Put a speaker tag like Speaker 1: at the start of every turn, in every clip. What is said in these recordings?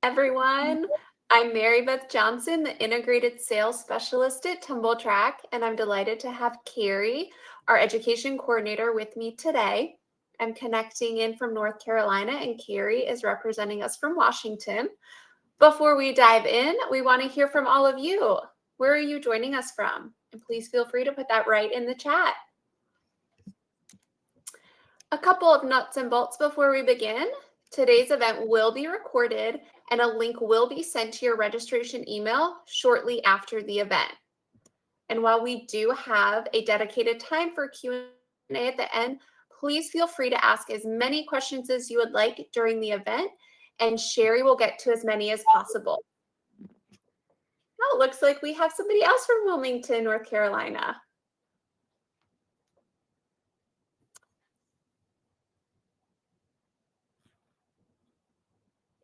Speaker 1: Everyone. I'm Mary Beth Johnson, the Integrated Sales Specialist at Trak, and I'm delighted to have Carrie, our Education Coordinator, with me today. I'm connecting in from North Carolina, and Carrie is representing us from Washington. Before we dive in, we want to hear from all of you. Where are you joining us from? And please feel free to put that right in the chat. A couple of nuts and bolts before we begin. Today's event will be recorded and a link will be sent to your registration email shortly after the event. And while we do have a dedicated time for Q&A at the end, please feel free to ask as many questions as you would like during the event, and Sheri will get to as many as possible. Oh, it looks like we have somebody else from Wilmington, North Carolina.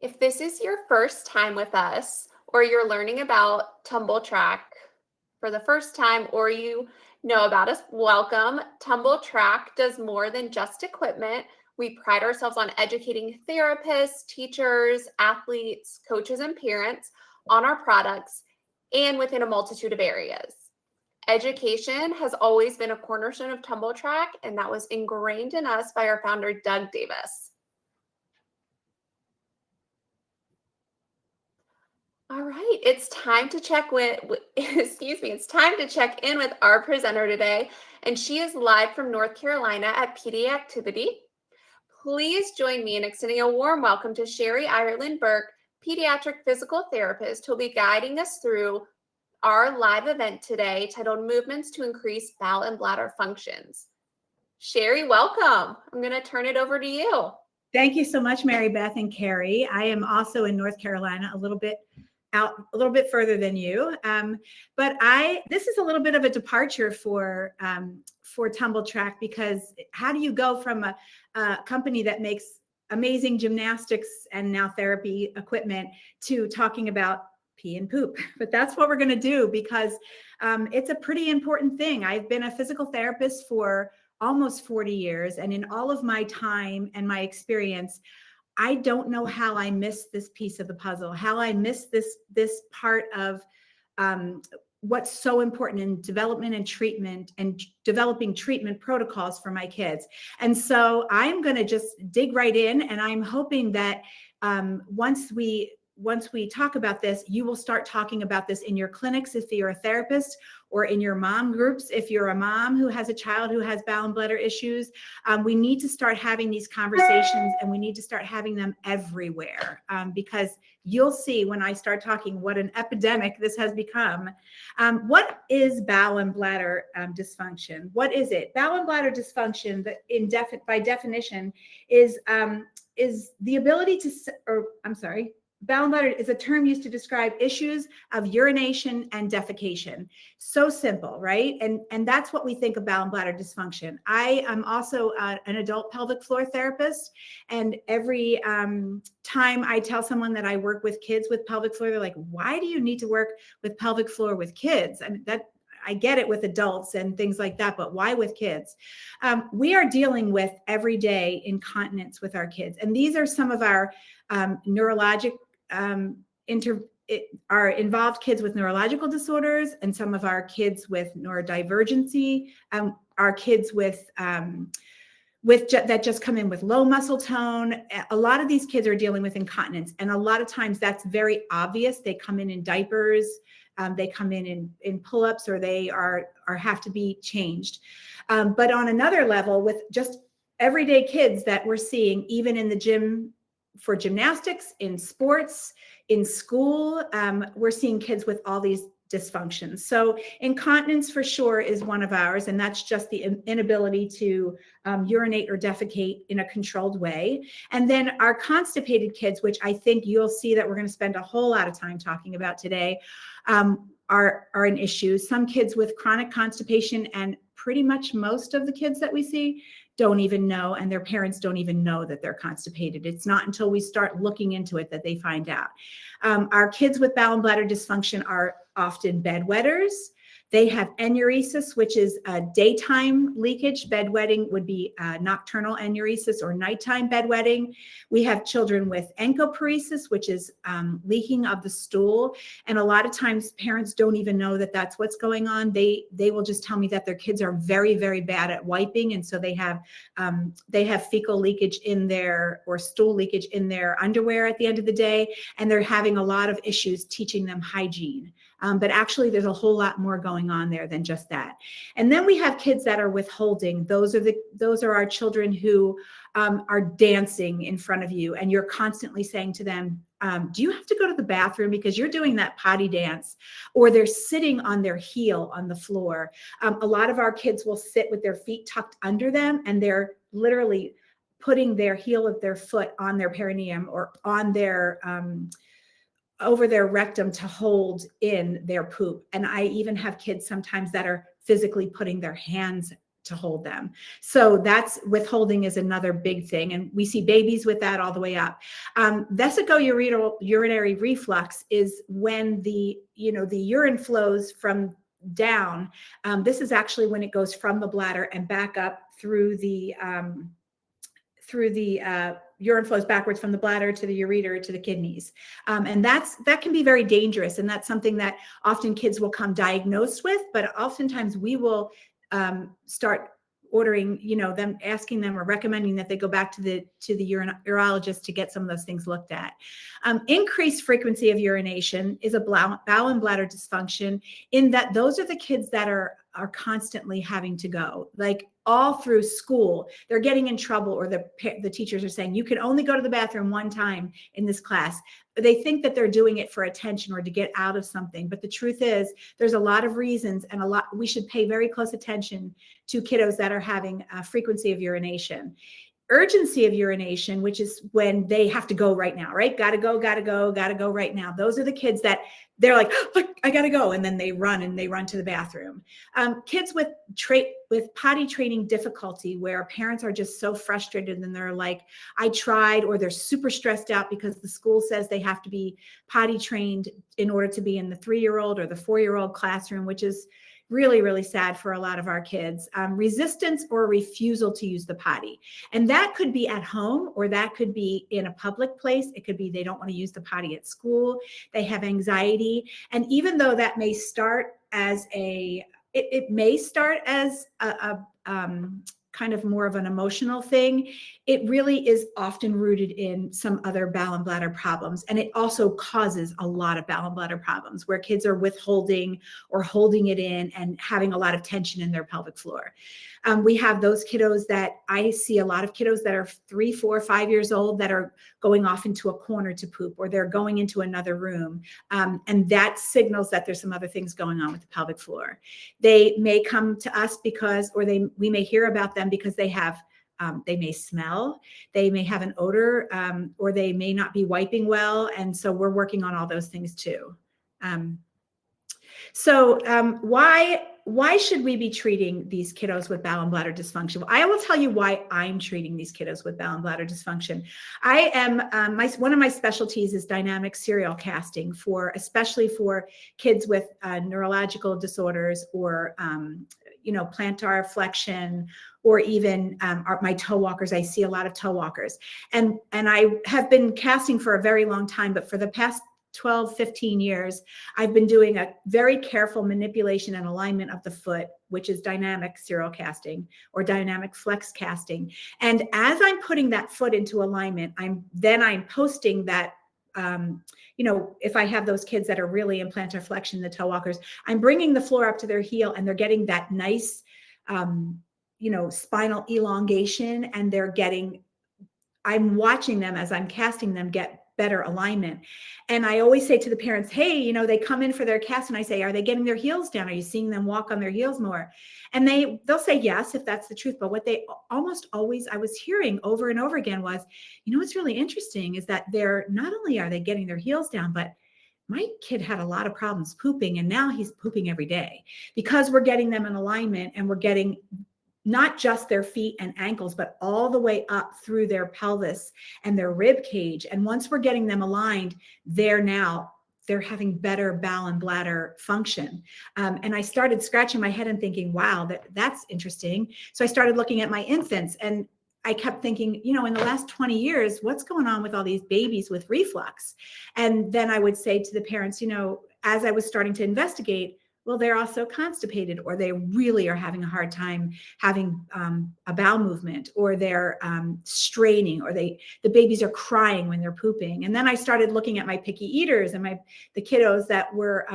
Speaker 1: If this is your first time with us, or you're learning about Trak for the first time, or you know about us, welcome. Trak does more than just equipment. We pride ourselves on educating therapists, teachers, athletes, coaches, and parents on our products and within a multitude of areas. Education has always been a cornerstone of Trak, and that was ingrained in us by our founder, Doug Davis. All right, it's time to check it's time to check in with our presenter today, and she is live from North Carolina at Pediatric. Please join me in extending a warm welcome to Sheri Ireland-Berk, pediatric physical therapist, who will be guiding us through our live event today titled Movements to Increase Bowel and Bladder Functions. Sheri, welcome. I'm going to turn it over to you.
Speaker 2: Thank you so much, Mary Beth and Carrie. I am also in North Carolina, a little bit further than you. But this is a little bit of a departure for Trak, because how do you go from a company that makes amazing gymnastics and now therapy equipment to talking about pee and poop? But that's what we're going to do, because it's a pretty important thing. I've been a physical therapist for almost 40 years. And in all of my time and my experience, I don't know how I missed this piece of the puzzle, how I missed this part of what's so important in development and treatment and developing treatment protocols for my kids. And so I'm going to just dig right in, and I'm hoping that once we talk about this, you will start talking about this in your clinics if you're a therapist, or in your mom groups if you're a mom who has a child who has bowel and bladder issues. We need to start having these conversations, and we need to start having them everywhere, because you'll see when I start talking what an epidemic this has become. What is bowel and bladder dysfunction? What is it? Bowel and bladder dysfunction, by definition, is the ability to, bowel and bladder is a term used to describe issues of urination and defecation. So simple, right? And that's what we think of bowel and bladder dysfunction. I am also an adult pelvic floor therapist. And every time I tell someone that I work with kids with pelvic floor, they're like, why do you need to work with pelvic floor with kids? I mean, I get it with adults and things like that, but why with kids? We are dealing with everyday incontinence with our kids. And these are some of our neurologic our involved kids with neurological disorders, and some of our kids with neurodivergency, our kids with that just come in with low muscle tone. A lot of these kids are dealing with incontinence, and a lot of times that's very obvious. They come in diapers, they come in pull-ups, or they have to be changed. But on another level, with just everyday kids that we're seeing, even in the gym, for gymnastics, in sports, in school, we're seeing kids with all these dysfunctions. So incontinence for sure is one of ours, and that's just the inability to urinate or defecate in a controlled way. And then our constipated kids, which I think you'll see that we're going to spend a whole lot of time talking about today, are an issue. Some kids with chronic constipation, and pretty much most of the kids that we see don't even know, and their parents don't even know that they're constipated. It's not until we start looking into it that they find out. Our kids with bowel and bladder dysfunction are often bedwetters. They have enuresis, which is a daytime leakage. Bedwetting would be nocturnal enuresis or nighttime bedwetting. We have children with encoparesis, which is leaking of the stool. And a lot of times parents don't even know that that's what's going on. They will just tell me that their kids are very, very bad at wiping. And so they have fecal leakage in their, or stool leakage in their underwear at the end of the day. And they're having a lot of issues teaching them hygiene. But actually there's a whole lot more going on there than just that. And then we have kids that are withholding. Those are our children who are dancing in front of you, and you're constantly saying to them, do you have to go to the bathroom because you're doing that potty dance? Or they're sitting on their heel on the floor. A lot of our kids will sit with their feet tucked under them, and they're literally putting their heel of their foot on their perineum or on their over their rectum to hold in their poop. And I even have kids sometimes that are physically putting their hands to hold them. So that's withholding is another big thing. And we see babies with that all the way up. Vesico-urinary reflux is when the urine flows from down. This is actually when it goes from the bladder and back up through the urine flows backwards from the bladder to the ureter to the kidneys. And that can be very dangerous. And that's something that often kids will come diagnosed with, but oftentimes we will start ordering, them, asking them or recommending that they go back to the urologist to get some of those things looked at. Increased frequency of urination is a bowel and bladder dysfunction, in that those are the kids that are constantly having to go, like all through school. They're getting in trouble, or the teachers are saying, you can only go to the bathroom one time in this class. They think that they're doing it for attention or to get out of something. But the truth is, there's a lot of reasons, and we should pay very close attention to kiddos that are having a frequency of urination. Urgency of urination, which is when they have to go right now, right? Gotta go right now. Those are the kids that they're like, oh, I gotta go. And then they run to the bathroom. Kids with potty training difficulty, where parents are just so frustrated and they're like, I tried, or they're super stressed out because the school says they have to be potty trained in order to be in the 3-year-old or the 4-year-old classroom, which is really, really sad for a lot of our kids. Resistance or refusal to use the potty. And that could be at home, or that could be in a public place. It could be they don't want to use the potty at school. They have anxiety. And even though that may start as it may start as a kind of more of an emotional thing, it really is often rooted in some other bowel and bladder problems. And it also causes a lot of bowel and bladder problems, where kids are withholding or holding it in and having a lot of tension in their pelvic floor. We have those kiddos that I see, a lot of kiddos that are 3, 4, 5 years old that are going off into a corner to poop, or they're going into another room. And that signals that there's some other things going on with the pelvic floor. They may come to us because, or we may hear about them because they have, they may smell, they may have an odor, or they may not be wiping well. And so we're working on all those things too. Why should we be treating these kiddos with bowel and bladder dysfunction? Well, I will tell you why I'm treating these kiddos with bowel and bladder dysfunction. I am, one of my specialties is dynamic serial casting, especially for kids with neurological disorders, or plantar flexion, or even my toe walkers. I see a lot of toe walkers. And I have been casting for a very long time, but for the past 12, 15 years, I've been doing a very careful manipulation and alignment of the foot, which is dynamic serial casting or dynamic flex casting. And as I'm putting that foot into alignment, I'm posting that, if I have those kids that are really in plantar flexion, the toe walkers, I'm bringing the floor up to their heel, and they're getting that nice, spinal elongation, and I'm watching them as I'm casting them get better alignment. And I always say to the parents, hey, they come in for their cast, and I say, are they getting their heels down? Are you seeing them walk on their heels more? And they'll say yes, if that's the truth. But what they almost always, I was hearing over and over again was, what's really interesting is that not only are they getting their heels down, but my kid had a lot of problems pooping, and now he's pooping every day, because we're getting them in alignment, and we're getting not just their feet and ankles, but all the way up through their pelvis and their rib cage. And once we're getting them aligned, they're now they're having better bowel and bladder function. And I started scratching my head and thinking, wow, that's interesting. So I started looking at my infants, and I kept thinking, in the last 20 years, what's going on with all these babies with reflux? And then I would say to the parents, as I was starting to investigate, well, they're also constipated, or they really are having a hard time having a bowel movement, or they're straining, or the babies are crying when they're pooping. And then I started looking at my picky eaters and the kiddos that were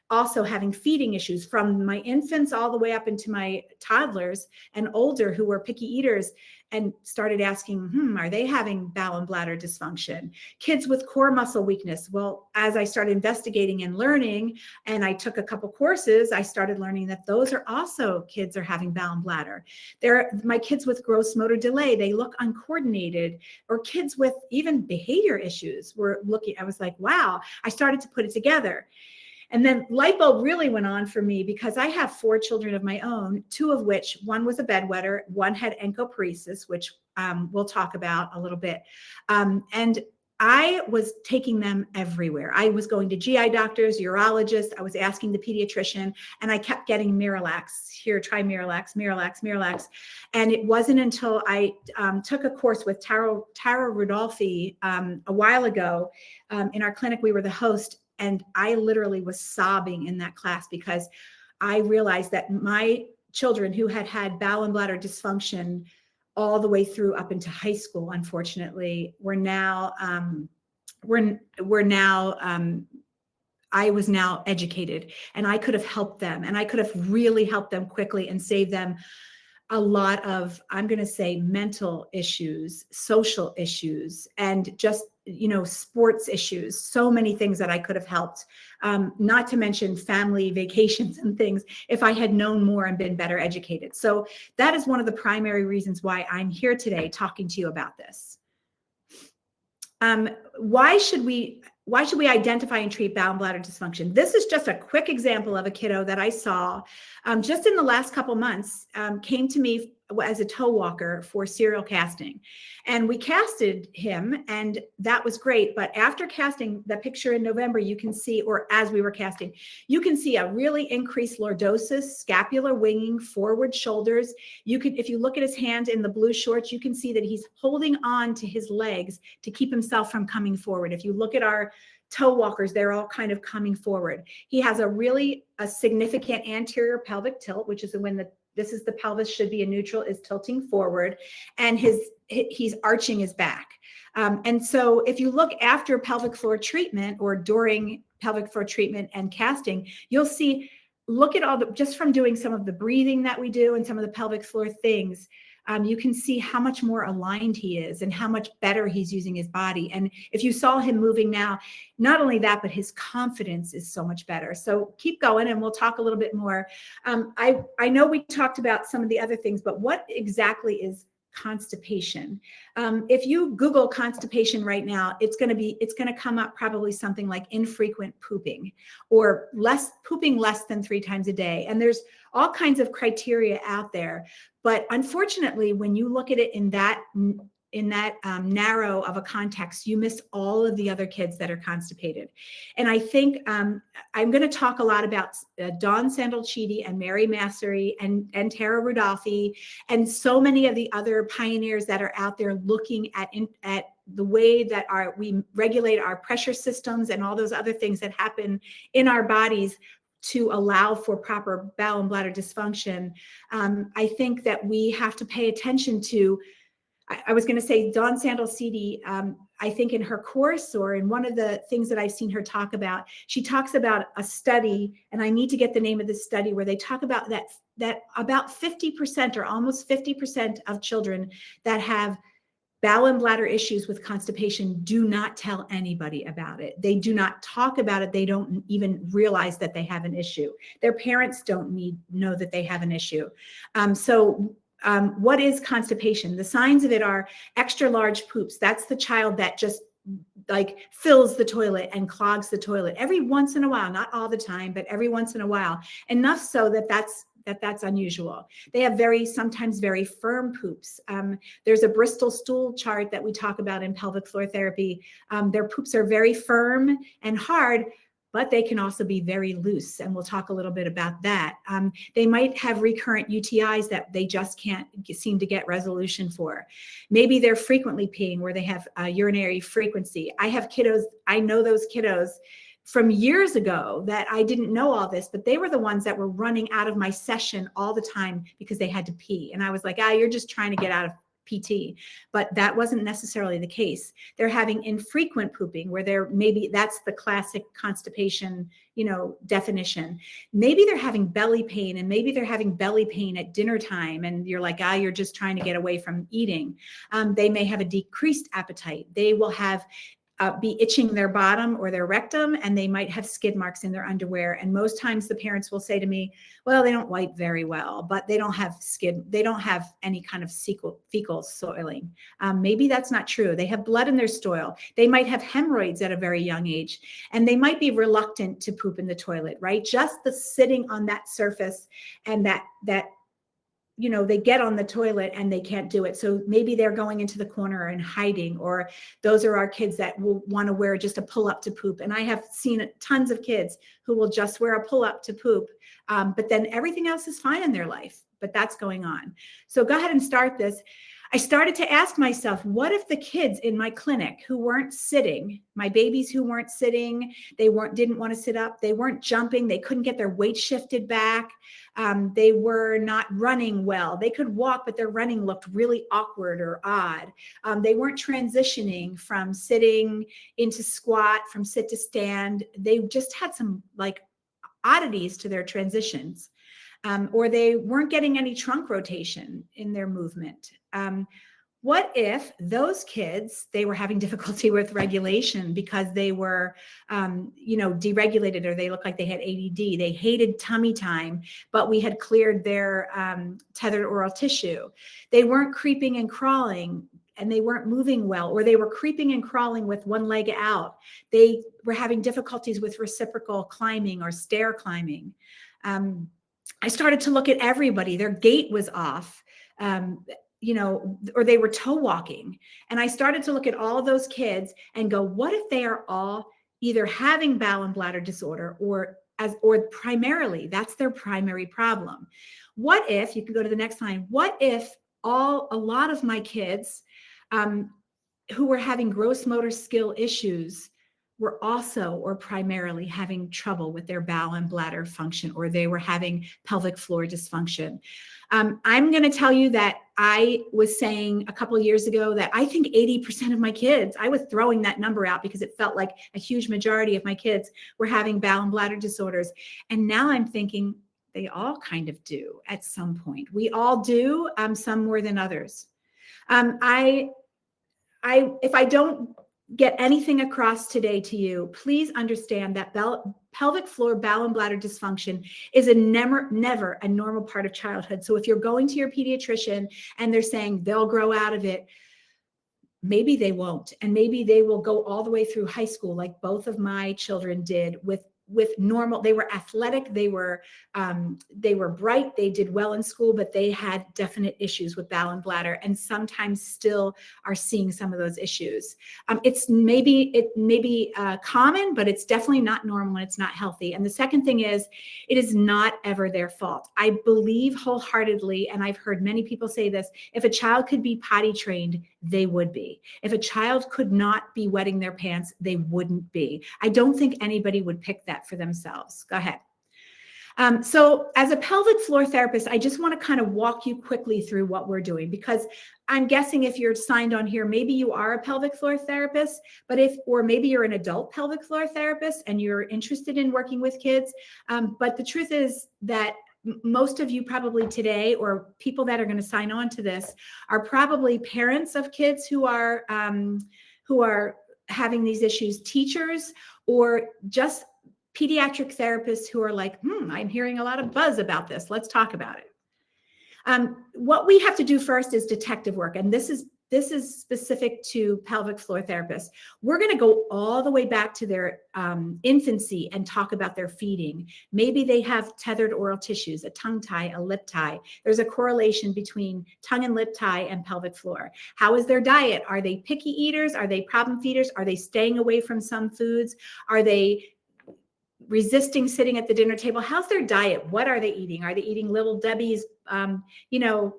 Speaker 2: also having feeding issues, from my infants all the way up into my toddlers and older who were picky eaters, and started asking, are they having bowel and bladder dysfunction? Kids with core muscle weakness. Well, as I started investigating and learning, and I took a couple courses, I started learning that those are also kids are having bowel and bladder. My kids with gross motor delay, they look uncoordinated, or kids with even behavior issues were looking. I was like, wow, I started to put it together. And then light bulb really went on for me, because I have 4 children of my own, 2 of which, one was a bedwetter, one had encoparesis, which we'll talk about a little bit. And I was taking them everywhere. I was going to GI doctors, urologists. I was asking the pediatrician, and I kept getting Miralax. Here, try Miralax, Miralax, Miralax. And it wasn't until I took a course with Tara Rudolphi a while ago. In our clinic, we were the host, and I literally was sobbing in that class, because I realized that my children who had bowel and bladder dysfunction all the way through up into high school, unfortunately, were now, I was now educated, and I could have helped them, and I could have really helped them quickly and saved them a lot of, I'm going to say, mental issues, social issues, and just, sports issues, so many things that I could have helped, not to mention family vacations and things, if I had known more and been better educated. So that is one of the primary reasons why I'm here today talking to you about this. Why should we identify and treat bowel and bladder dysfunction? This is just a quick example of a kiddo that I saw just in the last couple months, came to me as a toe walker for serial casting. And we casted him, and that was great. But after casting, the picture in November, you can see, or as we were casting, you can see a really increased lordosis, scapular winging, forward shoulders. If you look at his hand in the blue shorts, you can see that he's holding on to his legs to keep himself from coming forward. If you look at our toe walkers, they're all kind of coming forward. He has a significant anterior pelvic tilt, which is when this is the pelvis should be in neutral, is tilting forward, and he's arching his back. And so if you look after pelvic floor treatment or during pelvic floor treatment and casting, you'll see, look at just from doing some of the breathing that we do and some of the pelvic floor things, you can see how much more aligned he is and how much better he's using his body. And if you saw him moving now, not only that, but his confidence is so much better. So keep going, and we'll talk a little bit more. I know we talked about some of the other things, but what exactly is constipation? If you Google constipation right now, it's going to come up probably something like infrequent pooping, or pooping less than 3 times a day. And there's all kinds of criteria out there. But unfortunately, when you look at it in that narrow of a context, you miss all of the other kids that are constipated. And I think I'm going to talk a lot about Dawn Sandal-Chidi and Mary Massery and Tara Rudolphi and so many of the other pioneers that are out there looking at the way that we regulate our pressure systems and all those other things that happen in our bodies to allow for proper bowel and bladder dysfunction. I think that we have to pay attention to, I was going to say Dawn Sandal-Chidi, I think in her course, or in one of the things that I've seen her talk about, she talks about a study, and I need to get the name of the study, where they talk about that about 50% or almost 50% of children that have bowel and bladder issues with constipation do not tell anybody about it. They do not talk about it. They don't even realize that they have an issue. Their parents don't know that they have an issue. What is constipation? The signs of it are extra large poops. That's the child that just like fills the toilet and clogs the toilet every once in a while, not all the time, but every once in a while, enough so that's unusual. They have sometimes very firm poops. There's a Bristol stool chart that we talk about in pelvic floor therapy. Their poops are very firm and hard, but they can also be very loose. And we'll talk a little bit about that. They might have recurrent UTIs that they just can't seem to get resolution for. Maybe they're frequently peeing where they have urinary frequency. I have kiddos, I know those kiddos from years ago that I didn't know all this, but they were the ones that were running out of my session all the time because they had to pee. And I was like, you're just trying to get out of PT. But that wasn't necessarily the case. They're having infrequent pooping where they're maybe that's the classic constipation, definition. Maybe they're having belly pain, and maybe they're having belly pain at dinner time. And you're like, you're just trying to get away from eating. They may have a decreased appetite. They will have be itching their bottom or their rectum, and they might have skid marks in their underwear. And most times the parents will say to me, well, they don't wipe very well, but they don't have they don't have any kind of fecal soiling. Maybe that's not true. They have blood in their stool. They might have hemorrhoids at a very young age, and they might be reluctant to poop in the toilet, right? Just the sitting on that surface and that they get on the toilet and they can't do it. So maybe they're going into the corner and hiding, or those are our kids that will want to wear just a pull-up to poop. And I have seen tons of kids who will just wear a pull-up to poop, but then everything else is fine in their life, but that's going on. So go ahead and start this. I started to ask myself, what if the kids in my clinic who weren't sitting, my babies who weren't sitting, didn't want to sit up, they weren't jumping, they couldn't get their weight shifted back, they were not running well. They could walk, but their running looked really awkward or odd. They weren't transitioning from sitting into squat, from sit to stand. They just had some oddities to their transitions. Or they weren't getting any trunk rotation in their movement. What if those kids, they were having difficulty with regulation because they were, deregulated, or they looked like they had ADD. They hated tummy time, but we had cleared their tethered oral tissue. They weren't creeping and crawling, and they weren't moving well, or they were creeping and crawling with one leg out. They were having difficulties with reciprocal climbing or stair climbing. I started to look at everybody. Their gait was off, or they were toe walking. And I started to look at all of those kids and go, what if they are all either having bowel and bladder disorder or primarily that's their primary problem? What if, you can go to the next line, what if a lot of my kids who were having gross motor skill issues were also or primarily having trouble with their bowel and bladder function, or they were having pelvic floor dysfunction? I'm going to tell you that I was saying a couple of years ago that I think 80% of my kids, I was throwing that number out because it felt like a huge majority of my kids were having bowel and bladder disorders. And now I'm thinking they all kind of do at some point. We all do, some more than others. If I don't get anything across today to you, please understand that pelvic floor bowel and bladder dysfunction is never a normal part of childhood. So if you're going to your pediatrician and they're saying they'll grow out of it, maybe they won't. And maybe they will go all the way through high school, like both of my children did, with normal. They were athletic, they were bright, they did well in school, but they had definite issues with bowel and bladder, and sometimes still are seeing some of those issues. It may be common, but it's definitely not normal and it's not healthy. And the second thing is, it is not ever their fault. I believe wholeheartedly, and I've heard many people say this, if a child could be potty trained, they would be. If a child could not be wetting their pants, they wouldn't be. I don't think anybody would pick that for themselves. Go ahead. So as a pelvic floor therapist, I just want to kind of walk you quickly through what we're doing, because I'm guessing if you're signed on here, maybe you are a pelvic floor therapist, or maybe you're an adult pelvic floor therapist and you're interested in working with kids. But the truth is that most of you probably today, or people that are going to sign on to this, are probably parents of kids who are having these issues, teachers, or just pediatric therapists who are like, I'm hearing a lot of buzz about this. Let's talk about it. What we have to do first is detective work. And this is specific to pelvic floor therapists. We're going to go all the way back to their infancy and talk about their feeding. Maybe they have tethered oral tissues, a tongue tie, a lip tie. There's a correlation between tongue and lip tie and pelvic floor. How is their diet? Are they picky eaters? Are they problem feeders? Are they staying away from some foods? Are they resisting sitting at the dinner table. How's their diet? What are they eating? Are they eating Little Debbie's,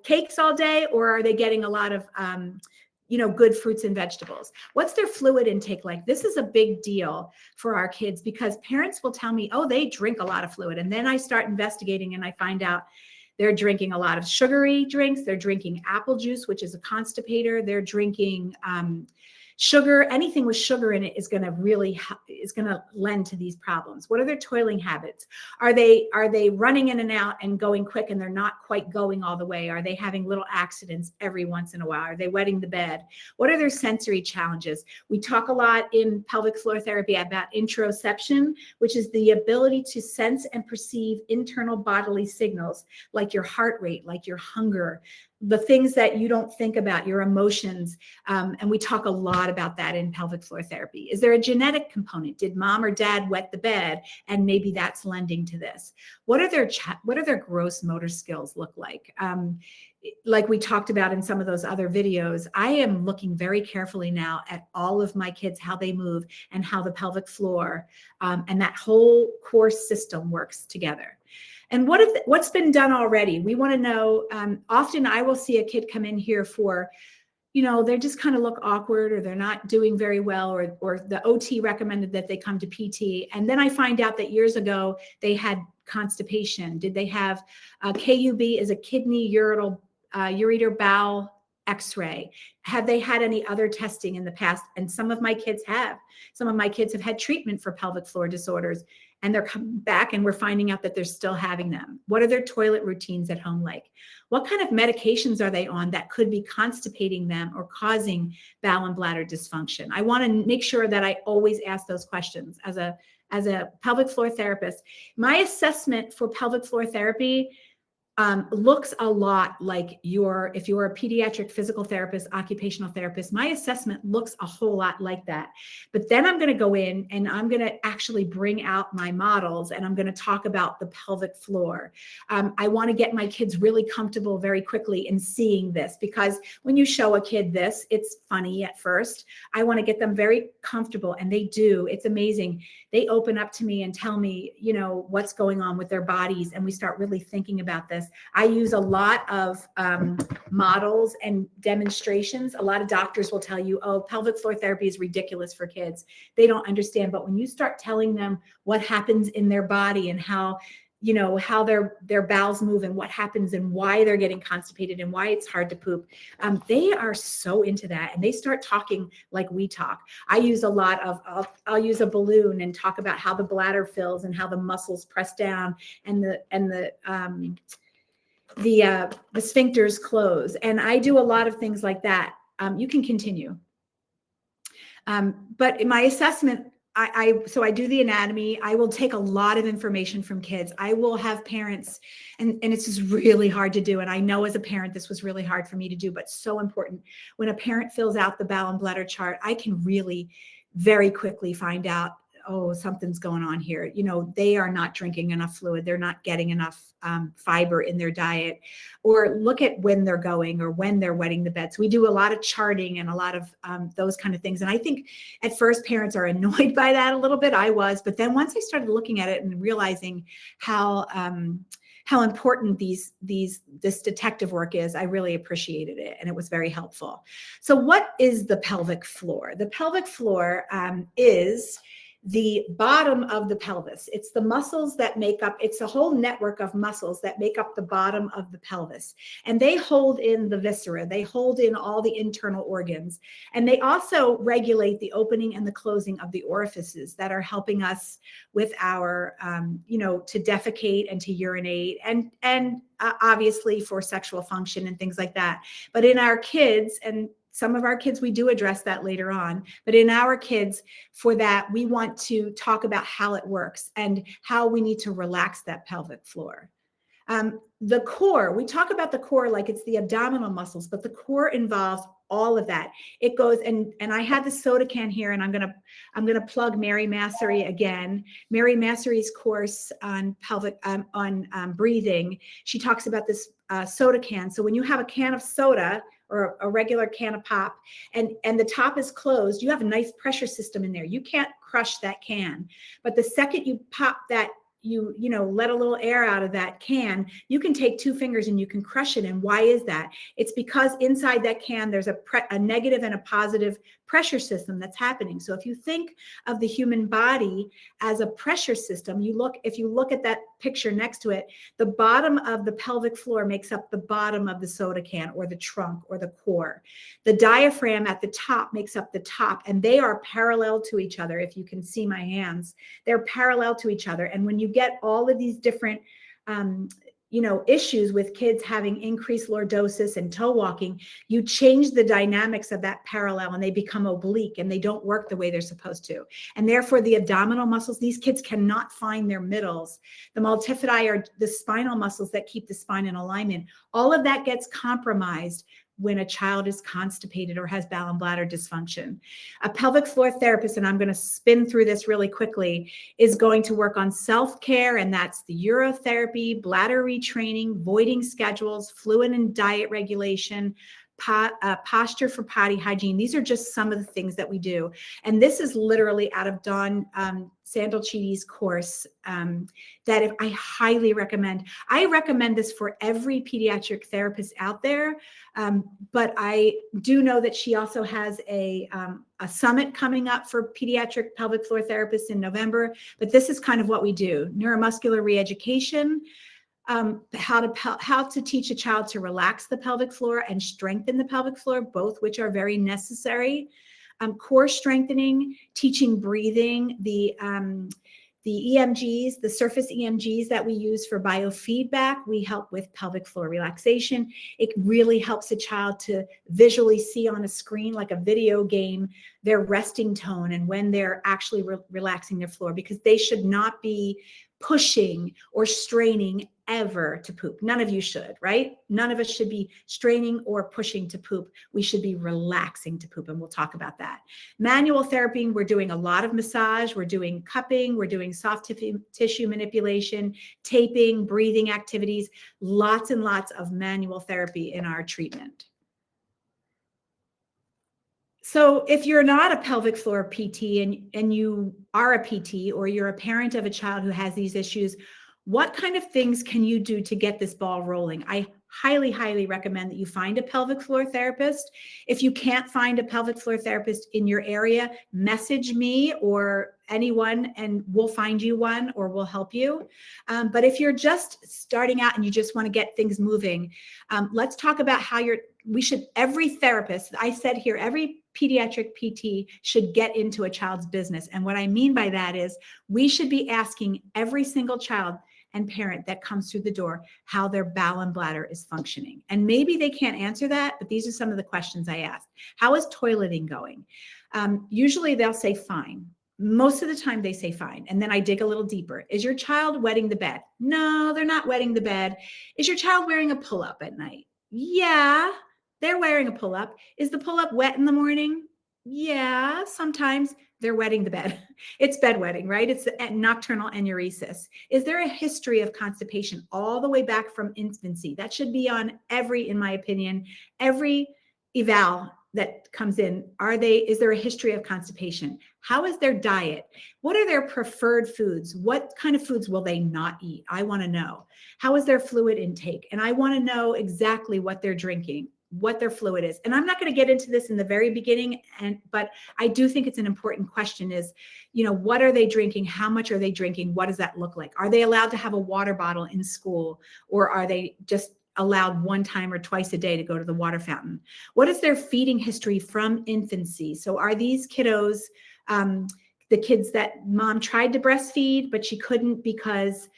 Speaker 2: cakes all day, or are they getting a lot of, good fruits and vegetables? What's their fluid intake like? This is a big deal for our kids because parents will tell me, oh, they drink a lot of fluid. And then I start investigating and I find out they're drinking a lot of sugary drinks. They're drinking apple juice, which is a constipator. They're drinking sugar. Anything with sugar in it is going to lend to these problems. What are their toiling habits? Are they running in and out and going quick and they're not quite going all the way? Are they having little accidents every once in a while? Are they wetting the bed? What are their sensory challenges? We talk a lot in pelvic floor therapy about interoception, which is the ability to sense and perceive internal bodily signals like your heart rate, like your hunger, the things that you don't think about, your emotions. And we talk a lot about that in pelvic floor therapy. Is there a genetic component? Did mom or dad wet the bed? And maybe that's lending to this. What are their gross motor skills look like? Like we talked about in some of those other videos, I am looking very carefully now at all of my kids, how they move and how the pelvic floor and that whole core system works together. And what's been done already? We want to know, often I will see a kid come in here for, they just kind of look awkward or they're not doing very well, or the OT recommended that they come to PT. And then I find out that years ago they had constipation. Did they have KUB is a kidney ureter bowel X-ray? Have they had any other testing in the past? And some of my kids have. Some of my kids have had treatment for pelvic floor disorders, and they're coming back and we're finding out that they're still having them. What are their toilet routines at home like? What kind of medications are they on that could be constipating them or causing bowel and bladder dysfunction? I want to make sure that I always ask those questions as a pelvic floor therapist. My assessment for pelvic floor therapy looks a lot like if you're a pediatric physical therapist, occupational therapist, my assessment looks a whole lot like that. But then I'm going to go in and I'm going to actually bring out my models and I'm going to talk about the pelvic floor. I want to get my kids really comfortable very quickly in seeing this, because when you show a kid this, it's funny at first. I want to get them very comfortable, and they do. It's amazing. They open up to me and tell me, what's going on with their bodies, and we start really thinking about this. I use a lot of models and demonstrations. A lot of doctors will tell you, oh, pelvic floor therapy is ridiculous for kids. They don't understand. But when you start telling them what happens in their body and how their bowels move and what happens and why they're getting constipated and why it's hard to poop, they are so into that, and they start talking like we talk. I use a lot of, I'll use a balloon and talk about how the bladder fills and how the muscles press down and the sphincters close. And I do a lot of things like that. You can continue. But in my assessment, so I do the anatomy. I will take a lot of information from kids. I will have parents, and it's just really hard to do. And I know as a parent, this was really hard for me to do, but so important. When a parent fills out the bowel and bladder chart, I can really very quickly find out, oh, something's going on here. They are not drinking enough fluid. They're not getting enough fiber in their diet, or look at when they're going or when they're wetting the bed. So we do a lot of charting and a lot of those kind of things. And I think at first parents are annoyed by that a little bit. I was, but then once I started looking at it and realizing how important this detective work is, I really appreciated it, and it was very helpful. So what is the pelvic floor? The pelvic floor is the bottom of the pelvis. It's the muscles that make up, it's a whole network of muscles that make up the bottom of the pelvis. And they hold in the viscera. They hold in all the internal organs. And they also regulate the opening and the closing of the orifices that are helping us with our, to defecate and to urinate and obviously for sexual function and things like that. But in our kids, and some of our kids, we do address that later on. But in our kids, for that, we want to talk about how it works and how we need to relax that pelvic floor. The core, we talk about the core like it's the abdominal muscles, but the core involves all of that. It goes, and I had the soda can here, and I'm gonna plug Mary Massery again. Mary Massery's course on pelvic on breathing. She talks about this soda can. So when you have a can of soda, or a regular can of pop, and the top is closed, you have a nice pressure system in there. You can't crush that can. But the second you pop that, you know, let a little air out of that can, you can take 2 fingers and you can crush it. And why is that? It's because inside that can, there's a negative and a positive pressure system that's happening. So if you think of the human body as a pressure system, if you look at that picture next to it, the bottom of the pelvic floor makes up the bottom of the soda can, or the trunk, or the core. The diaphragm at the top makes up the top, and they are parallel to each other. If you can see my hands, they're parallel to each other. And when you get all of these different issues with kids having increased lordosis and toe walking, you change the dynamics of that parallel and they become oblique and they don't work the way they're supposed to. And therefore the abdominal muscles, these kids cannot find their middles. The multifidi are the spinal muscles that keep the spine in alignment. All of that gets compromised when a child is constipated or has bowel and bladder dysfunction. A pelvic floor therapist, and I'm going to spin through this really quickly, is going to work on self-care, and that's the urotherapy, bladder retraining, voiding schedules, fluid and diet regulation, posture for potty hygiene. These are just some of the things that we do. And this is literally out of Dawn Sandalchidi's course that I highly recommend. I recommend this for every pediatric therapist out there. But I do know that she also has a summit coming up for pediatric pelvic floor therapists in November. But this is kind of what we do: neuromuscular reeducation, how to teach a child to relax the pelvic floor and strengthen the pelvic floor, both which are very necessary. Core strengthening, teaching breathing, the EMGs, the surface EMGs that we use for biofeedback, we help with pelvic floor relaxation. It really helps a child to visually see on a screen, like a video game, their resting tone and when they're actually relaxing their floor, because they should not be pushing or straining ever to poop. None of you should, right? None of us should be straining or pushing to poop. We should be relaxing to poop, and we'll talk about that. Manual therapy, we're doing a lot of massage, we're doing cupping, we're doing soft tissue manipulation, taping, breathing activities, lots and lots of manual therapy in our treatment. So if you're not a pelvic floor PT and you are a PT, or you're a parent of a child who has these issues, what kind of things can you do to get this ball rolling? I highly, highly recommend that you find a pelvic floor therapist. If you can't find a pelvic floor therapist in your area, message me or anyone and we'll find you one, or we'll help you. But if you're just starting out and you just want to get things moving, let's talk about how every therapist, I said here, every pediatric PT should get into a child's business. And what I mean by that is we should be asking every single child and parent that comes through the door how their bowel and bladder is functioning. And maybe they can't answer that, but these are some of the questions I ask. How is toileting going? Usually they'll say fine. Most of the time they say fine. And then I dig a little deeper. Is your child wetting the bed? No, they're not wetting the bed. Is your child wearing a pull-up at night? Yeah, they're wearing a pull-up. Is the pull-up wet in the morning? Yeah, sometimes they're wetting the bed. It's bedwetting, right? It's nocturnal enuresis. Is there a history of constipation all the way back from infancy? That should be on in my opinion, every eval that comes in. Is there a history of constipation? How is their diet? What are their preferred foods? What kind of foods will they not eat? I want to know. How is their fluid intake? And I want to know exactly what they're drinking, what their fluid is. And I'm not going to get into this in the very beginning, but I do think it's an important question is, what are they drinking? How much are they drinking? What does that look like? Are they allowed to have a water bottle in school, or are they just allowed one time or twice a day to go to the water fountain? What is their feeding history from infancy? So are these kiddos, the kids that mom tried to breastfeed, but she couldn't because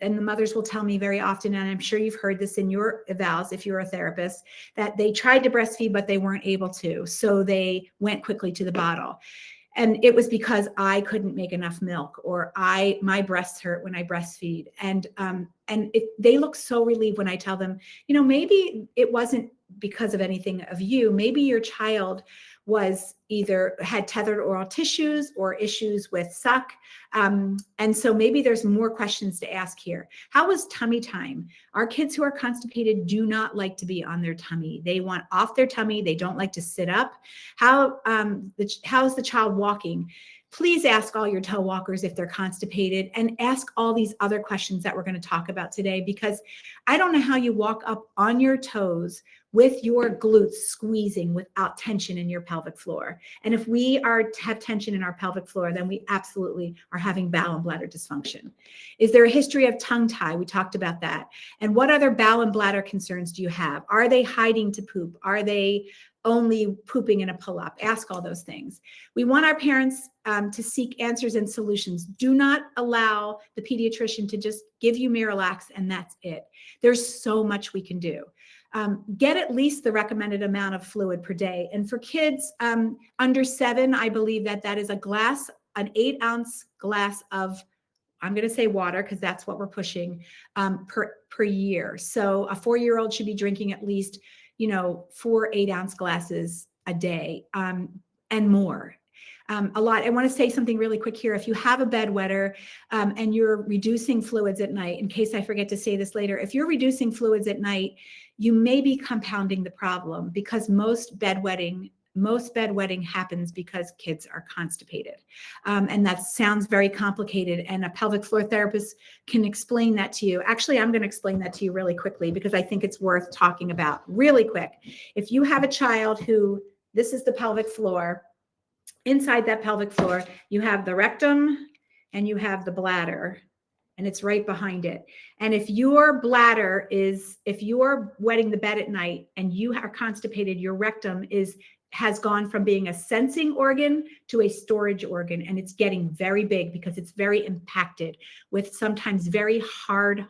Speaker 2: and the mothers will tell me very often, and I'm sure you've heard this in your evals if you're a therapist, that they tried to breastfeed, but they weren't able to. So they went quickly to the bottle. And it was because I couldn't make enough milk, or my breasts hurt when I breastfeed. And they look so relieved when I tell them, maybe it wasn't because of anything of you. Maybe your child was either had tethered oral tissues or issues with suck. And so maybe there's more questions to ask here. How was tummy time? Our kids who are constipated do not like to be on their tummy. They want off their tummy. They don't like to sit up. How's the child walking? Please ask all your toe walkers if they're constipated, and ask all these other questions that we're going to talk about today, because I don't know how you walk up on your toes with your glutes squeezing without tension in your pelvic floor. And if we have tension in our pelvic floor, then we absolutely are having bowel and bladder dysfunction. Is there a history of tongue tie? We talked about that. And what other bowel and bladder concerns do you have? Are they hiding to poop? Are they only pooping in a pull-up? Ask all those things. We want our parents to seek answers and solutions. Do not allow the pediatrician to just give you Miralax and that's it. There's so much we can do. Get at least the recommended amount of fluid per day. And for kids under 7, I believe that is an 8-ounce glass of, I'm going to say water because that's what we're pushing, per year. So a 4-year-old should be drinking at least 4 8-ounce glasses a day, and more. A lot. I want to say something really quick here. If you have a bedwetter and you're reducing fluids at night, in case I forget to say this later, if you're reducing fluids at night, you may be compounding the problem, because most bedwetting happens because kids are constipated. And that sounds very complicated, and a pelvic floor therapist can explain that to you. Actually, I'm going to explain that to you really quickly because I think it's worth talking about really quick. If you have a child this is the pelvic floor, inside that pelvic floor, you have the rectum and you have the bladder, and it's right behind it. And if you're wetting the bed at night and you are constipated, your rectum has gone from being a sensing organ to a storage organ, and it's getting very big because it's very impacted with sometimes very hard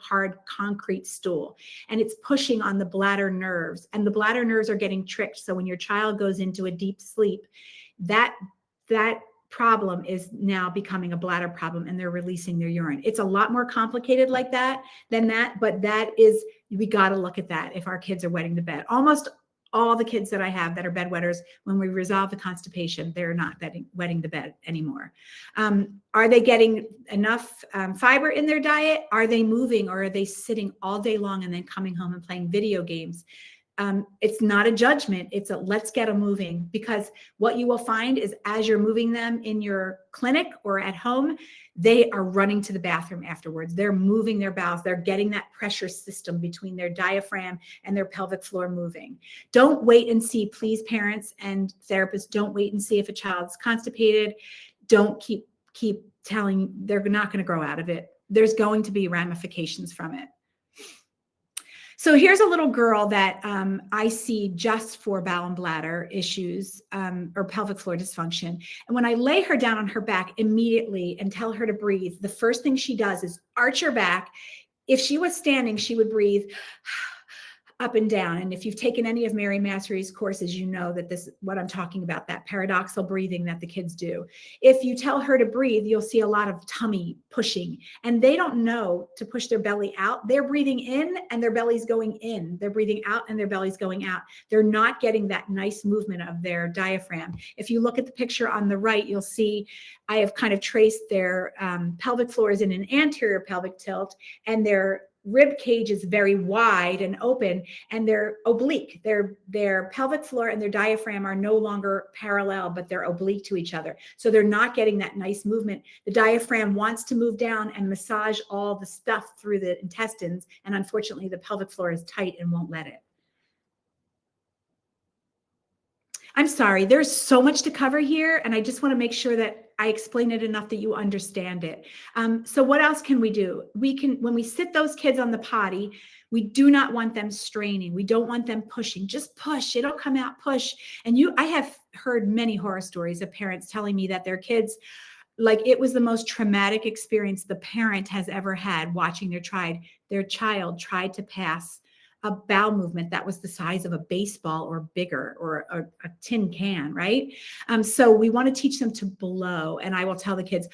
Speaker 2: concrete stool, and it's pushing on the bladder nerves, and the bladder nerves are getting tricked. So when your child goes into a deep sleep, that problem is now becoming a bladder problem, and they're releasing their urine. It's a lot more complicated than that, but we got to look at that if our kids are wetting the bed. Almost all the kids that I have that are bedwetters, when we resolve the constipation, they're not wetting the bed anymore. Are they getting enough fiber in their diet? Are they moving, or are they sitting all day long and then coming home and playing video games? It's not a judgment. It's a let's get them moving, because what you will find is as you're moving them in your clinic or at home, they are running to the bathroom afterwards. They're moving their bowels. They're getting that pressure system between their diaphragm and their pelvic floor moving. Don't wait and see, please, parents and therapists, don't wait and see if a child's constipated. Don't keep telling they're not going to grow out of it. There's going to be ramifications from it. So here's a little girl that I see just for bowel and bladder issues or pelvic floor dysfunction. And when I lay her down on her back immediately and tell her to breathe, the first thing she does is arch her back. If she was standing, she would breathe up and down. And if you've taken any of Mary Massery's courses, you know that this is what I'm talking about, that paradoxical breathing that the kids do. If you tell her to breathe, you'll see a lot of tummy pushing, and they don't know to push their belly out. They're breathing in and their belly's going in. They're breathing out and their belly's going out. They're not getting that nice movement of their diaphragm. If you look at the picture on the right, you'll see I have kind of traced their pelvic floors in an anterior pelvic tilt, and their rib cage is very wide and open, and they're oblique. Their pelvic floor and their diaphragm are no longer parallel, but they're oblique to each other. So they're not getting that nice movement. The diaphragm wants to move down and massage all the stuff through the intestines, and unfortunately the pelvic floor is tight and won't let it. I'm sorry, there's so much to cover here, and I just want to make sure that I explain it enough that you understand it. So what else can we do? When we sit those kids on the potty, we do not want them straining. We don't want them pushing. Just push. It'll come out, push. And I have heard many horror stories of parents telling me that their kids, like it was the most traumatic experience the parent has ever had watching their child tried to pass a bowel movement that was the size of a baseball or bigger, or a tin can, right? So we want to teach them to blow. And I will tell the kids,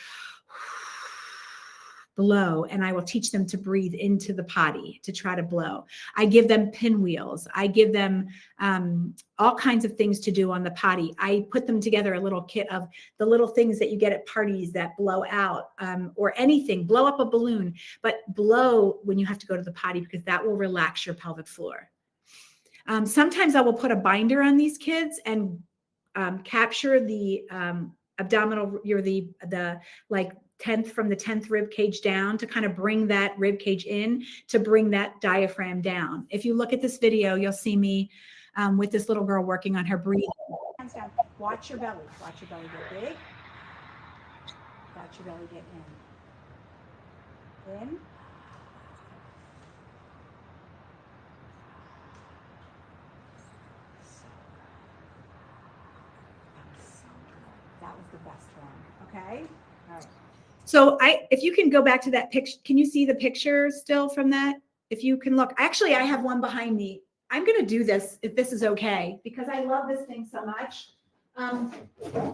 Speaker 2: blow, and I will teach them to breathe into the potty to try to blow. I give them pinwheels. I give them all kinds of things to do on the potty. I put them together a little kit of the little things that you get at parties that blow out, or anything, blow up a balloon, but blow when you have to go to the potty, because that will relax your pelvic floor. Sometimes I will put a binder on these kids and capture the abdominal, the like 10th from the 10th rib cage down, to kind of bring that rib cage in, to bring that diaphragm down. If you look at this video, you'll see me with this little girl working on her breathing. Hands down. Watch your belly. Watch your belly get big. Watch your belly get in. In. That was the best one. Okay. All right. So if you can go back to that picture, can you see the picture still from that? If you can look, actually, I have one behind me. I'm going to do this if this is okay, because I love this thing so much.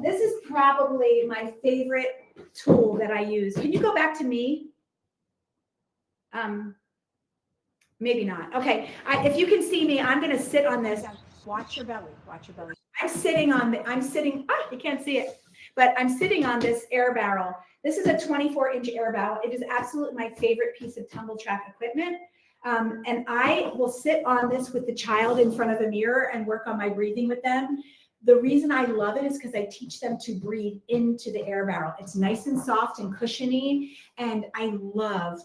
Speaker 2: This is probably my favorite tool that I use. Can you go back to me? Maybe not. Okay. If you can see me, I'm going to sit on this. Watch your belly. Watch your belly. I'm sitting, you can't see it, but I'm sitting on this air barrel. This is a 24-inch air barrel. It is absolutely my favorite piece of tumble track equipment. And I will sit on this with the child in front of the mirror and work on my breathing with them. The reason I love it is because I teach them to breathe into the air barrel. It's nice and soft and cushiony, and I love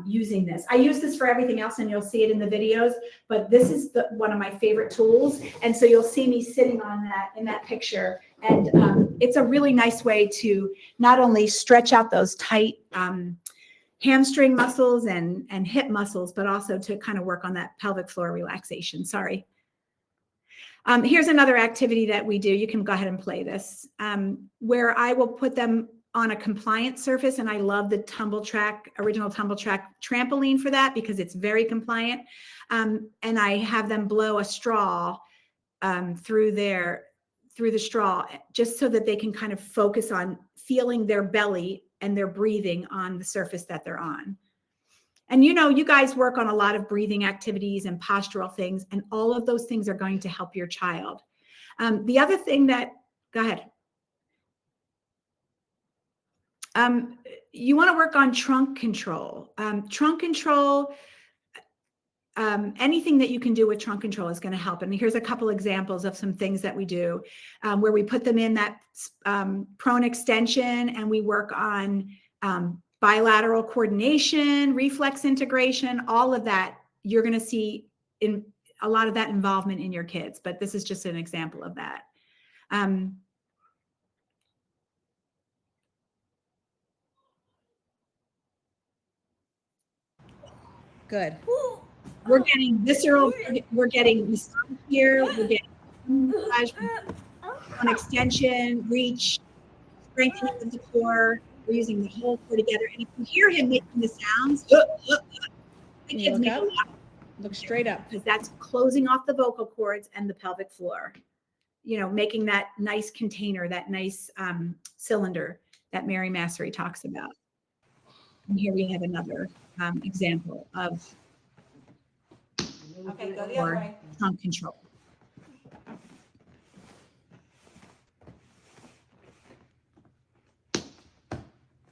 Speaker 2: using this. I use this for everything else, and you'll see it in the videos, but this is one of my favorite tools. And so you'll see me sitting on that in that picture. And it's a really nice way to not only stretch out those tight hamstring muscles and hip muscles, but also to kind of work on that pelvic floor relaxation. Sorry. Here's another activity that we do. You can go ahead and play this, where I will put them on a compliant surface. And I love the original Tumble Trak trampoline for that, because it's very compliant. And I have them blow a straw through the straw, just so that they can kind of focus on feeling their belly and their breathing on the surface that they're on. And you guys work on a lot of breathing activities and postural things, and all of those things are going to help your child. The other thing go ahead. You want to work on trunk control. Anything that you can do with trunk control is going to help. And here's a couple examples of some things that we do, where we put them in that prone extension, and we work on bilateral coordination, reflex integration, all of that. You're going to see in a lot of that involvement in your kids, but this is just an example of that. Good. We're getting visceral, we're getting massage here, we're getting massage, on extension, reach, strengthening of the core. We're using the whole core together. And if you hear him making the sounds, the kids make a lot. Look straight up, because that's closing off the vocal cords and the pelvic floor. Making that nice container, that nice cylinder that Mary Massery talks about. And here we have another example of go the other way. Trunk control.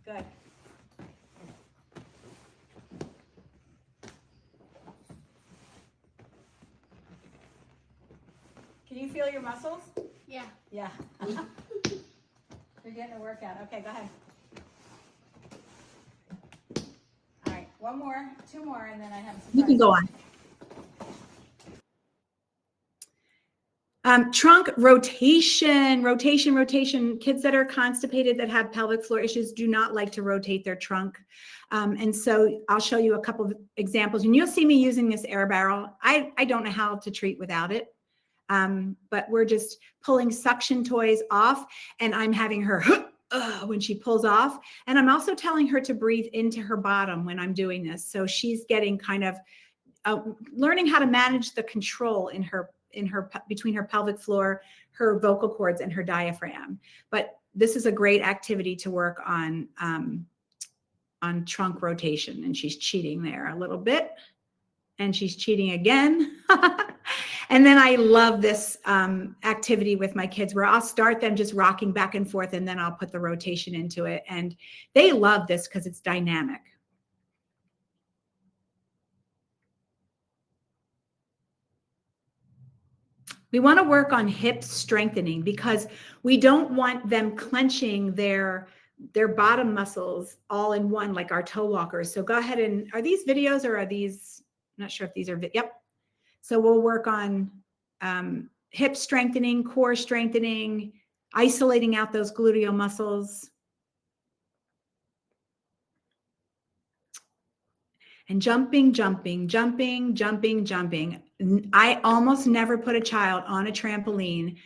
Speaker 2: Good. Can you feel your muscles?
Speaker 1: Yeah.
Speaker 2: Yeah. You're getting a workout. Okay, go ahead. All right, one more, two more, and then I have some. You can go on. Trunk rotation. Kids that are constipated, that have pelvic floor issues, do not like to rotate their trunk. And so I'll show you a couple of examples, and you'll see me using this air barrel. I don't know how to treat without it. But we're just pulling suction toys off, and I'm having her when she pulls off. And I'm also telling her to breathe into her bottom when I'm doing this. So she's getting kind of learning how to manage the control in her between her pelvic floor, her vocal cords, and her diaphragm. But this is a great activity to work on trunk rotation, and she's cheating there a little bit, and she's cheating again. And then I love this activity with my kids where I'll start them just rocking back and forth, and then I'll put the rotation into it. And they love this because it's dynamic. We want to work on hip strengthening because we don't want them clenching their bottom muscles all in one, like our toe walkers. So go ahead and, are these videos or are these, I'm not sure if these are, yep. So we'll work on hip strengthening, core strengthening, isolating out those gluteal muscles. And jumping, jumping, jumping, jumping, jumping. I almost never put a child on a trampoline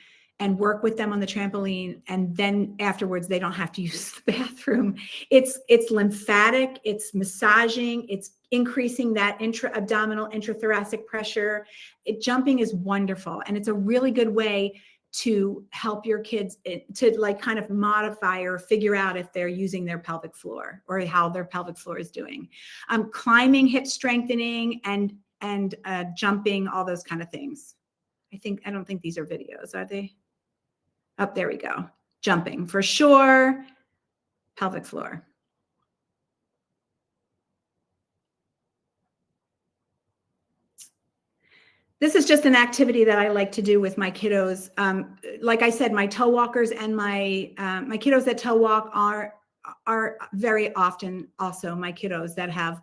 Speaker 2: and work with them on the trampoline, and then afterwards they don't have to use the bathroom. It's lymphatic, it's massaging, it's increasing that intra-abdominal, intrathoracic pressure. Jumping is wonderful, and it's a really good way to help your kids to like kind of modify or figure out if they're using their pelvic floor or how their pelvic floor is doing. Climbing, hip strengthening, and jumping, all those kind of things. I don't think these are videos, are they? Oh, there we go. Jumping for sure. Pelvic floor. This is just an activity that I like to do with my kiddos. Like I said, my toe walkers and my kiddos that toe walk are very often also my kiddos that have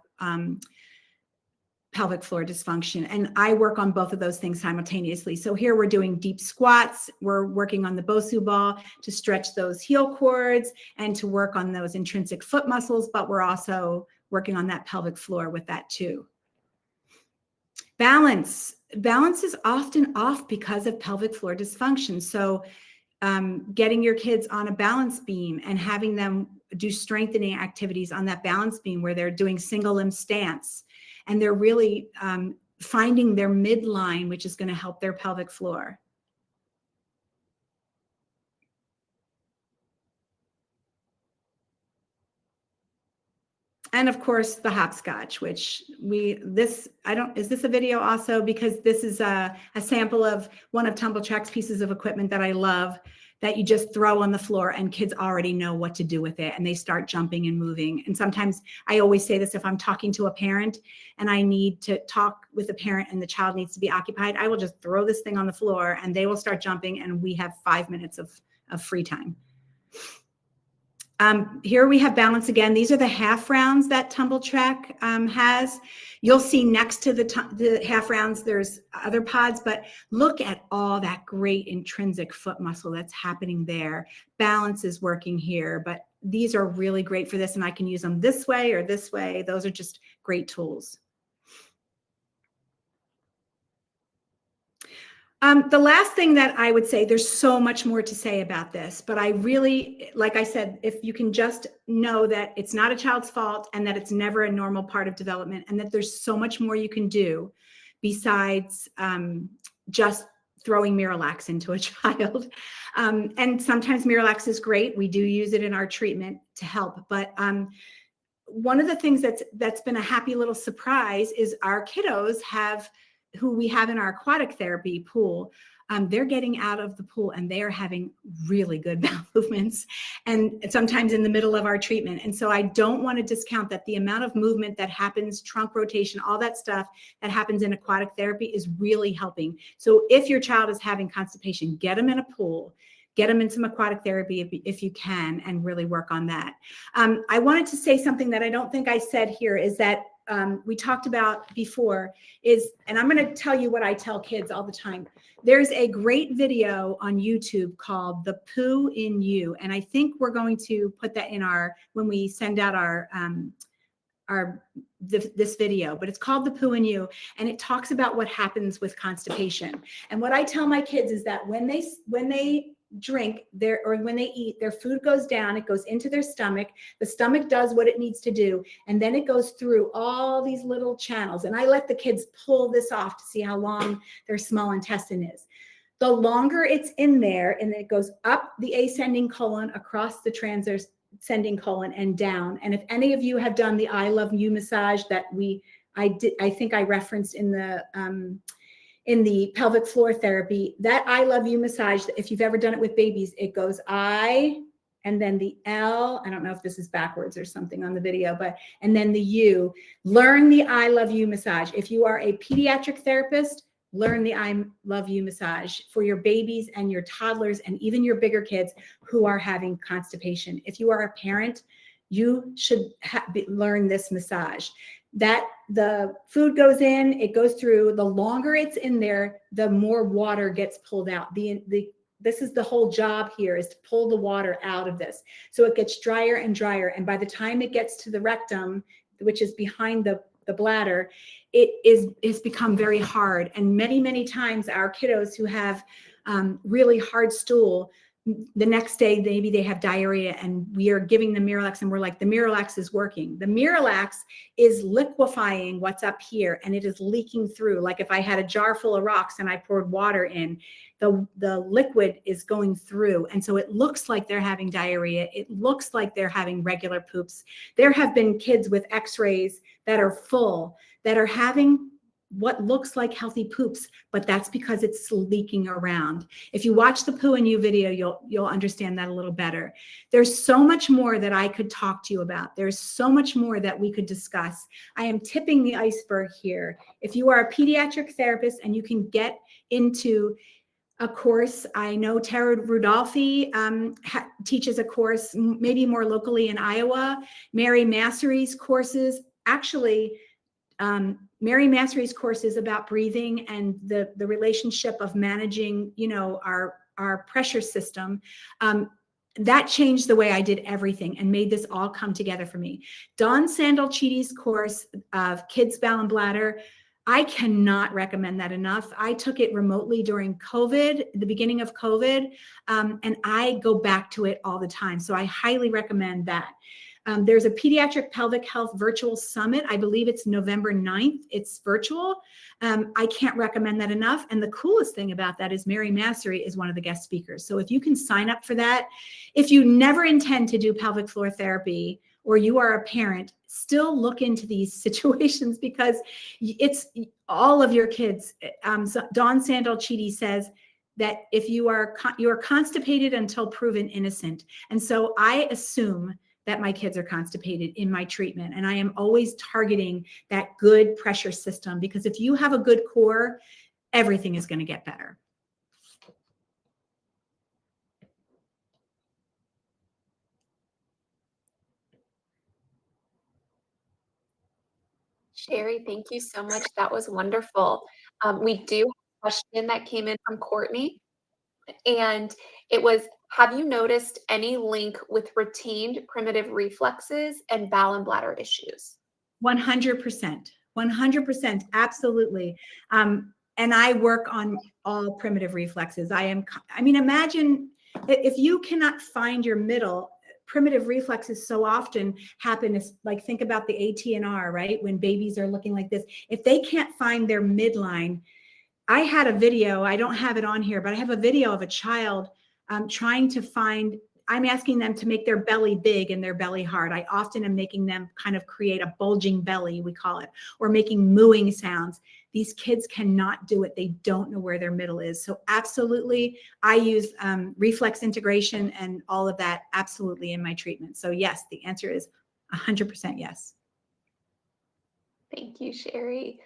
Speaker 2: pelvic floor dysfunction. And I work on both of those things simultaneously. So here we're doing deep squats. We're working on the Bosu ball to stretch those heel cords and to work on those intrinsic foot muscles, but we're also working on that pelvic floor with that too. Balance is often off because of pelvic floor dysfunction. So getting your kids on a balance beam and having them do strengthening activities on that balance beam where they're doing single limb stance, and they're really finding their midline, which is going to help their pelvic floor. And of course, the hopscotch, which is this a video also? Because this is a sample of one of Tumble Trak's pieces of equipment that I love, that you just throw on the floor and kids already know what to do with it, and they start jumping and moving. And sometimes I always say this, if I'm talking to a parent and I need to talk with a parent and the child needs to be occupied, I will just throw this thing on the floor and they will start jumping, and we have 5 minutes of free time. Here we have balance again. These are the half rounds that Tumble Trak has. You'll see next to the half rounds, there's other pods, but look at all that great intrinsic foot muscle that's happening there. Balance is working here, but these are really great for this, and I can use them this way or this way. Those are just great tools. The last thing that I would say, there's so much more to say about this, but I really, like I said, if you can just know that it's not a child's fault and that it's never a normal part of development, and that there's so much more you can do besides just throwing Miralax into a child. And sometimes Miralax is great. We do use it in our treatment to help. But one of the things that's been a happy little surprise is our kiddos who we have in our aquatic therapy pool, they're getting out of the pool and they are having really good bowel movements, and sometimes in the middle of our treatment. And so I don't want to discount that the amount of movement that happens, trunk rotation, all that stuff that happens in aquatic therapy is really helping. So if your child is having constipation, get them in a pool, get them in some aquatic therapy if you can, and really work on that. I wanted to say something that I don't think I said here, is that we talked about before and I'm going to tell you what I tell kids all the time. There's a great video on YouTube called The Poo in You. And I think we're going to put that in when we send out this video, but it's called The Poo in You. And it talks about what happens with constipation. And what I tell my kids is that when they drink or when they eat, their food goes down, it goes into their stomach, the stomach does what it needs to do, and then it goes through all these little channels. And I let the kids pull this off to see how long their small intestine is. The longer it's in there, and it goes up the ascending colon, across the ascending colon and down. And if any of you have done the I Love You massage that I think I referenced in the pelvic floor therapy, that I Love You massage, if you've ever done it with babies, it goes I, and then the L. I don't know if this is backwards or something on the video, and then the U. Learn the I Love You massage. If you are a pediatric therapist, learn the I Love You massage for your babies and your toddlers and even your bigger kids who are having constipation. If you are a parent, you should learn this massage. That the food goes in, it goes through. The longer it's in there, the more water gets pulled out. This is the whole job here, is to pull the water out of this. So it gets drier and drier. And by the time it gets to the rectum, which is behind the bladder, it's become very hard. And many, many times our kiddos who have really hard stool, the next day, maybe they have diarrhea and we are giving them Miralax and we're like, the Miralax is working. The Miralax is liquefying what's up here and it is leaking through. Like if I had a jar full of rocks and I poured water in, the liquid is going through. And so it looks like they're having diarrhea. It looks like they're having regular poops. There have been kids with x-rays that are full that are having what looks like healthy poops, but that's because it's leaking around. If you watch the Poo and You video, you'll understand that a little better. There's so much more that I could talk to you about. There's so much more that we could discuss. I am tipping the iceberg here. If you are a pediatric therapist and you can get into a course, I know Tara Rudolphi teaches a course maybe more locally in Iowa. Mary Massery's courses, actually, Mary Massery's course is about breathing and the relationship of managing, our pressure system. That changed the way I did everything and made this all come together for me. Dawn Sandal-Cheaty's course of Kids Bowel and Bladder, I cannot recommend that enough. I took it remotely during COVID, the beginning of COVID, and I go back to it all the time. So I highly recommend that. There's a Pediatric Pelvic Health Virtual Summit. I believe it's November 9th. It's virtual. I can't recommend that enough. And the coolest thing about that is Mary Massery is one of the guest speakers. So if you can sign up for that, if you never intend to do pelvic floor therapy or you are a parent, still look into these situations because it's all of your kids. Dawn Sandal-Cheaty says that if you are constipated until proven innocent. And so I assume that my kids are constipated in my treatment. And I am always targeting that good pressure system because if you have a good core, everything is going to get better.
Speaker 1: Sheri, thank you so much. That was wonderful. We do have a question that came in from Courtney, and it was, have you noticed any link with retained primitive reflexes and bowel and bladder issues?
Speaker 2: 100%, 100%, absolutely. And I work on all primitive reflexes. Imagine if you cannot find your middle. Primitive reflexes so often happen, like think about the AT&R, right? When babies are looking like this, if they can't find their midline. I had a video, I don't have it on here, but I have a video of a child trying to find, I'm asking them to make their belly big and their belly hard. I often am making them kind of create a bulging belly, we call it, or making mooing sounds. These kids cannot do it. They don't know where their middle is. So absolutely, I use reflex integration and all of that absolutely in my treatment. So yes, the answer is 100% yes.
Speaker 1: Thank you, Sheri.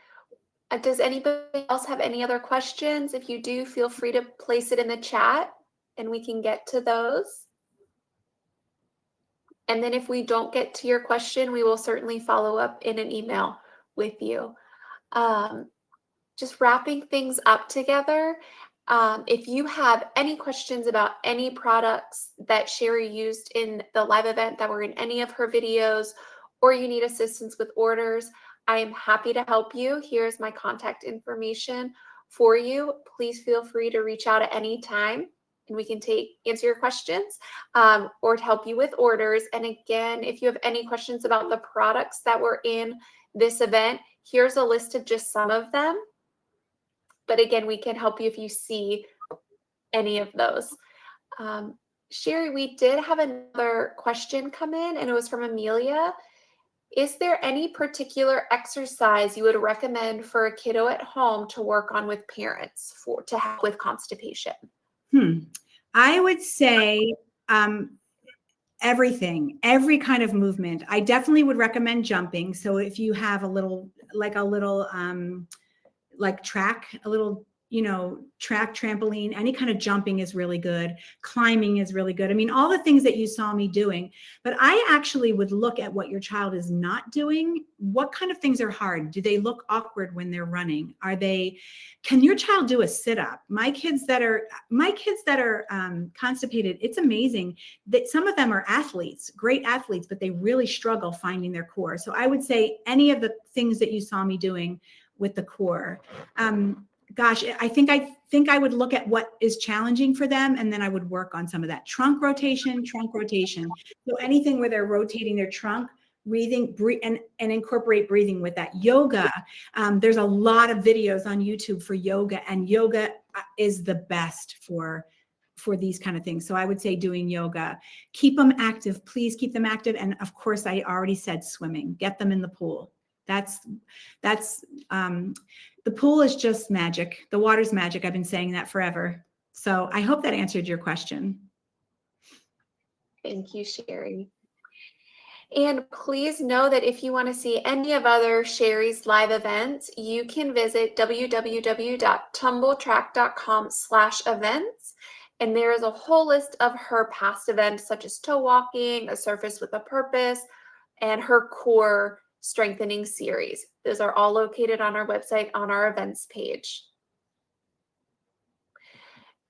Speaker 1: Does anybody else have any other questions? If you do, feel free to place it in the chat and we can get to those. And then if we don't get to your question, we will certainly follow up in an email with you. Just wrapping things up together. If you have any questions about any products that Sheri used in the live event that were in any of her videos, or you need assistance with orders, I am happy to help you. Here's my contact information for you. Please feel free to reach out at any time and we can answer your questions or to help you with orders. And again, if you have any questions about the products that were in this event, here's a list of just some of them. But again, we can help you if you see any of those. Sheri, we did have another question come in, and it was from Amelia. Is there any particular exercise you would recommend for a kiddo at home to work on with parents to help with constipation?
Speaker 2: I would say everything, every kind of movement. I definitely would recommend jumping. So if you have a little track, a little, track, trampoline, any kind of jumping is really good. Climbing is really good. I mean, all the things that you saw me doing, but I actually would look at what your child is not doing. What kind of things are hard? Do they look awkward when they're running? Can your child do a sit-up? My kids that are constipated, it's amazing that some of them are athletes, great athletes, but they really struggle finding their core. So I would say any of the things that you saw me doing with the core. I think I would look at what is challenging for them, and then I would work on some of that trunk rotation. So anything where they're rotating their trunk, breathing, and incorporate breathing with that. Yoga. There's a lot of videos on YouTube for yoga, and yoga is the best for these kind of things. So I would say doing yoga. Keep them active. Please keep them active. And of course, I already said swimming. Get them in the pool. That's the pool is just magic. The water's magic. I've been saying that forever. So I hope that answered your question.
Speaker 1: Thank you, Sheri. And please know that if you want to see any of other Sheri's live events, you can visit www.tumbletrak.com/events. And there is a whole list of her past events, such as toe walking, a surface with a purpose, and her core strengthening series. Those are all located on our website on our events page.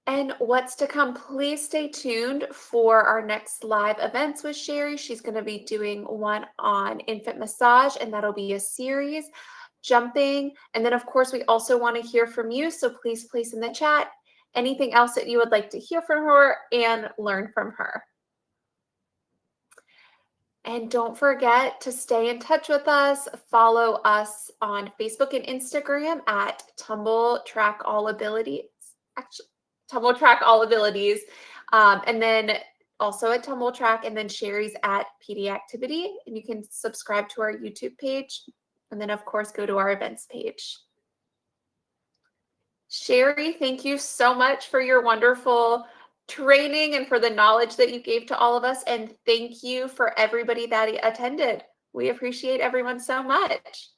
Speaker 1: And what's to come, please stay tuned for our next live events with Sheri. She's going to be doing one on infant massage, and that'll be a series, jumping. And then, of course, we also want to hear from you. So please place in the chat anything else that you would like to hear from her and learn from her. And don't forget to stay in touch with us. Follow us on Facebook and Instagram at Trak All Abilities. Actually, Trak All Abilities. And then also at Trak, and then Sheri's at Pediatric. And you can subscribe to our YouTube page. And then, of course, go to our events page. Sheri, thank you so much for your wonderful training and for the knowledge that you gave to all of us. And thank you for everybody that attended. We appreciate everyone so much.